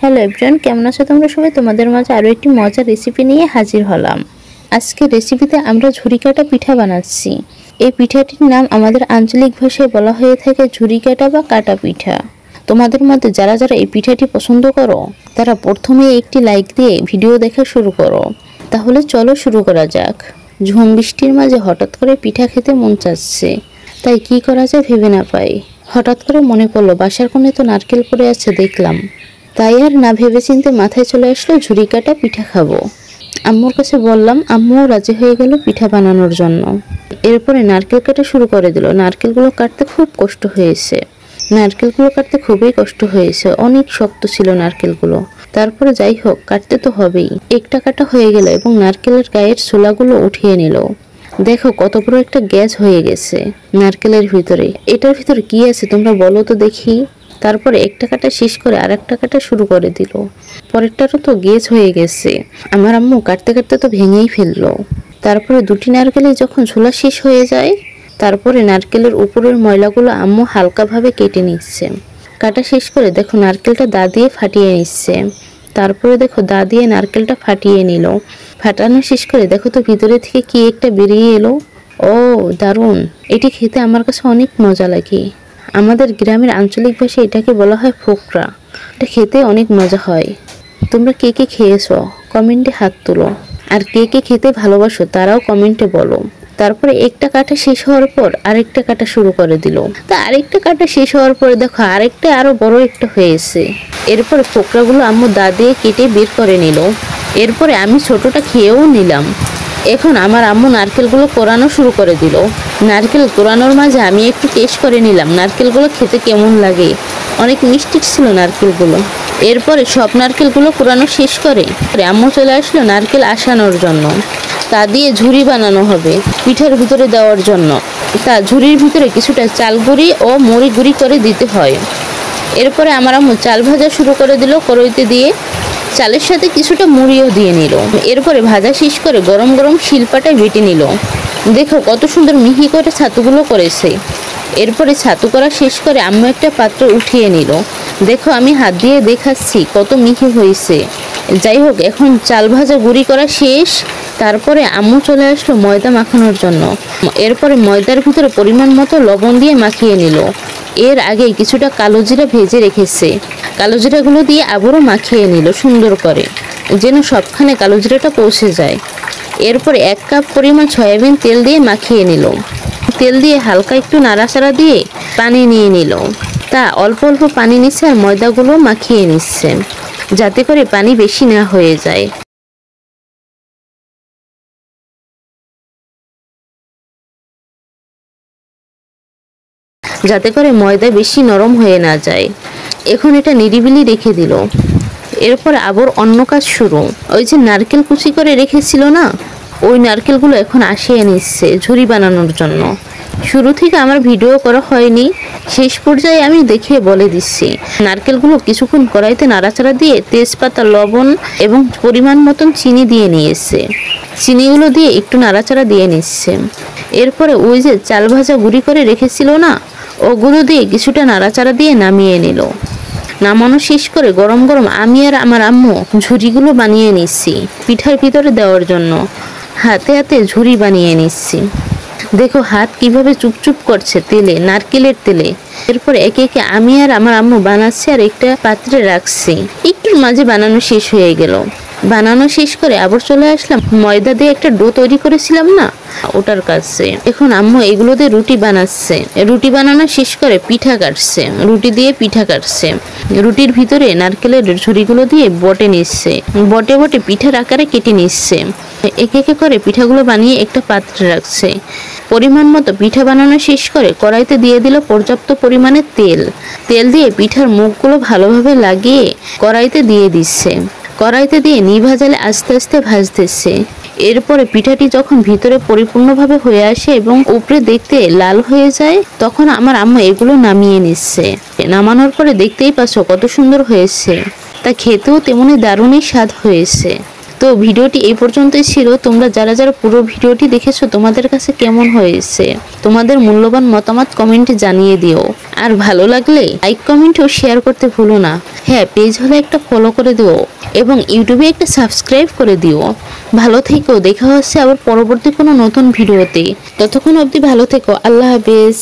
Hello everyone, কেমন আছো তোমরা সবাই? তোমাদের মাঝে আরও একটি মজার রেসিপি নিয়ে হাজির হলাম। আজকের রেসিপিতে আমরা ঝুরি কাটা পিঠা বানাচ্ছি। এই পিঠাটির নাম আমাদের আঞ্চলিক ভাষায় বলা হয়ে থাকে ঝুরি কাটা বা কাটা পিঠা। তোমাদের মধ্যে যারা যারা এই পিঠাটি পছন্দ করো তারা প্রথমে একটি লাইক দিয়ে ভিডিও দেখা শুরু করো। তাহলে চলো শুরু করা যাক। ঝুম বৃষ্টির মাঝে হঠাৎ করে পিঠা খেতে মন চাচ্ছে, তাই কি করা যায় ভেবে না পাই। হঠাৎ করে মনে পড়লো বাসার কোণে তো নারকেল পড়ে আছে দেখলাম, তাই আর না ভেবে চিন্তে মাথায় চলে আসলো ঝুরি কাটা পিঠা খাবো। আম্মুর কাছে বললাম, আম্মুও রাজি হয়ে গেল পিঠা বানানোর জন্য। এরপরে নারকেল কাটা শুরু করে দিল। নারকেলগুলো কাটতে খুব কষ্ট হয়েছে, খুবই কষ্ট হয়েছে, অনেক শক্ত ছিল নারকেলগুলো। তারপরে যাই হোক, কাটতে তো হবেই। একটা কাটা হয়ে গেল এবং নারকেলের গায়ের ছোলাগুলো উঠিয়ে নিল। দেখো কত বড় একটা গ্যাস হয়ে গেছে নারকেলের ভিতরে। এটার ভিতরে কি আছে তোমরা বলো তো দেখি। তারপরে একটা কাটা শেষ করে আর একটা কাটা শুরু করে দিল। পরেরটারও তো গ্যাস হয়ে গেছে। আমার আম্মু কাটতে কাটতে তো ভেঙেই ফেললো। তারপরে দুটি নারকেলে যখন ছোলা শেষ হয়ে যায়, তারপরে নারকেলের উপরের ময়লাগুলো আম্মু হালকাভাবে কেটে নিচ্ছে। কাটা শেষ করে দেখো নারকেলটা দা দিয়ে ফাটিয়ে নিচ্ছে। তারপরে দেখো দা দিয়ে নারকেলটা ফাটিয়ে নিল। ফাটানো শেষ করে দেখো তো ভিতরে থেকে কি একটা বেরিয়ে এলো। ও দারুণ! এটি খেতে আমার কাছে অনেক মজা লাগে। আমাদের গ্রামের আঞ্চলিক ভাষায় এটাকে বলা হয় ফোকরা। এটা খেতে অনেক মজা হয়। তোমরা কে কে খেয়েছো কমেন্টে হাত তুলো, আর কে কে খেতে ভালোবাসো তারাও কমেন্টে বলো। তারপরে একটা কাটা শেষ হওয়ার পর আরেকটা কাটা শুরু করে দিল। তা আরেকটা কাটা শেষ হওয়ার পরে দেখো আরেকটা আরো বড় একটা হয়েছে। এরপরে ফোকরাগুলো আম্মু দা দিয়ে কেটে বের করে নিল। এরপরে আমি ছোটটা খেয়েও নিলাম। এখন আমার আম্মু নারকেলগুলো কোরানো শুরু করে দিল। নারকেল কোরানোর মাঝে আমি একটু টেস্ট করে নিলাম নারকেলগুলো খেতে কেমন লাগে। অনেক মিষ্টি ছিল নারকেলগুলো। এরপরে সব নারকেলগুলো কোরানো শেষ করে আম্মু চলে আসলো নারকেল আসানোর জন্য। তা দিয়ে ঝুরি বানানো হবে পিঠার ভিতরে দেওয়ার জন্য। তা ঝুরির ভিতরে কিছুটা চাল গুঁড়ি ও মুড়ি গুঁড়ি করে দিতে হয়। এরপরে আমার আম্মু চাল ভাজা শুরু করে দিল কড়াইতে দিয়ে। চালের সাথে কিছুটা মুড়িও দিয়ে নিল। এরপরে ভাজা শেষ করে গরম গরম শিলপাটায় বেটে নিল। দেখো কত সুন্দর মিহি করে ছাতুগুলো করেছে। এরপরে ছাতু করা শেষ করে আম্মু একটা পাত্র উঠিয়ে নিল। দেখো আমি হাত দিয়ে দেখাচ্ছি কত মিহি হয়েছে। যাই হোক, এখন চাল ভাজা গুঁড়ি করা শেষ। তারপরে আম্মু চলে আসলো ময়দা মাখানোর জন্য। এরপরে ময়দার ভিতরে পরিমাণ মতো লবণ দিয়ে মাখিয়ে নিল। এর আগে কিছুটা কালো জিরা ভেজে রেখেছে। কালো জিরাগুলো দিয়ে আবারও মাখিয়ে নিল সুন্দর করে, যেন সবখানে কালো জিরাটা পৌঁছে যায়। এরপর 1 কাপ পরিমাণ সয়াবিন তেল দিয়ে মাখিয়ে নিল। তেল দিয়ে হালকা একটু নাড়াচাড়া দিয়ে পানি নিয়ে নিল। তা অল্প অল্প পানি নিচ্ছে আর ময়দাগুলো মাখিয়ে নিচ্ছে, যাতে করে পানি বেশি না হয়ে যায়। যাতে করে ময়দা বেশি নরম হয়ে না যায়। এখন এটা নিরিবিলি রেখে দিল। এরপর আবার অন্য কাজ শুরু। ওই যে নারকেল কুচি করে রেখেছিল না, ওই নারকেলগুলো এখন আসিয়ে নিচ্ছে ঝুরি বানানোর জন্য। শুরু থেকে আমার ভিডিও করা হয়নি, শেষ পর্যায়ে আমি দেখিয়ে বলে দিচ্ছি। নারকেলগুলো কিছুক্ষণ কড়াইতে নাড়াচাড়া দিয়ে তেজপাতা, লবণ এবং পরিমাণ মতন চিনি দিয়ে নিয়েছে। চিনিগুলো দিয়ে একটু নাড়াচাড়া দিয়ে নিচ্ছে। এরপরে ওই যে চাল ভাজা গুঁড়ি করে রেখেছিল না, ওগুলো দিয়ে কিছুটা নাড়াচাড়া দিয়ে নামিয়ে নিল। নামানো শেষ করে গরম গরম আমি আর আমার আম্মু ঝুরিগুলো বানিয়ে নিচ্ছি পিঠার ভিতরে দেওয়ার জন্য। হাতে হাতে ঝুরি বানিয়ে নিচ্ছি। দেখো হাত কিভাবে চুপচুপ করছে তেলে, নারকেলের তেলে। এরপর একে একে আমি আর আমার আম্মু বানাচ্ছি আর একটা পাত্রে রাখছি। একটুর মাঝে বানানো শেষ হয়ে গেল। বানানো শেষ করে আবার চলে আসলাম ময়দা দিয়ে একটা ডো তৈরি করেছিলাম না, ওটার কাছে। এখন আম্মু এগুলো দিয়ে রুটি বানাচ্ছে। রুটি বানানো শেষ করে পিঠা কাটছে, রুটি দিয়ে পিঠা কাটছে। রুটির ভিতরে নারকেলের ঝুড়িগুলো দিয়ে বটে নিচ্ছে, বটে বটে পিঠার আকারে কেটে নিচ্ছে। একে একে করে পিঠাগুলো বানিয়ে একটা পাত্রে রাখছে। পরিমাণ মতো পিঠা বানানো শেষ করে কড়াইতে দিয়ে দিল পর্যাপ্ত পরিমাণে তেল। তেল দিয়ে পিঠার মুখগুলো ভালোভাবে লাগিয়ে কড়াইতে দিয়ে দিচ্ছে। কড়াইতে দিয়ে নিভা জালে আস্তে আস্তে ভাজতেছে। এরপরে পিঠাটি যখন ভিতরে পরিপূর্ণভাবে হয়ে আসে এবং উপরে দেখতে লাল হয়ে যায়, তখন আমার আম্মু এগুলো নামিয়ে নিচ্ছে। নামানোর পরে দেখতেই পাচ্ছ কত সুন্দর হয়েছে। তা খেতেও তেমনি দারুণই স্বাদ হয়েছে। তো ভিডিওটি এই পর্যন্তই ছিল। তোমরা যারা যারা পুরো ভিডিওটি দেখেছো তোমাদের কাছে কেমন হয়েছে তোমাদের মূল্যবান মতামত কমেন্টে জানিয়ে দিও। আর ভালো লাগলে লাইক কমেন্ট ও শেয়ার করতে ভুলো না। হ্যাঁ, পেজ হলে একটা ফলো করে দিও এবং ইউটিউবে একটা সাবস্ক্রাইব করে দিও। ভালো থেকো, দেখা হচ্ছে আবার পরবর্তী কোনো নতুন ভিডিওতে। ততক্ষণ অবধি ভালো থেকো, আল্লাহ হাফেজ।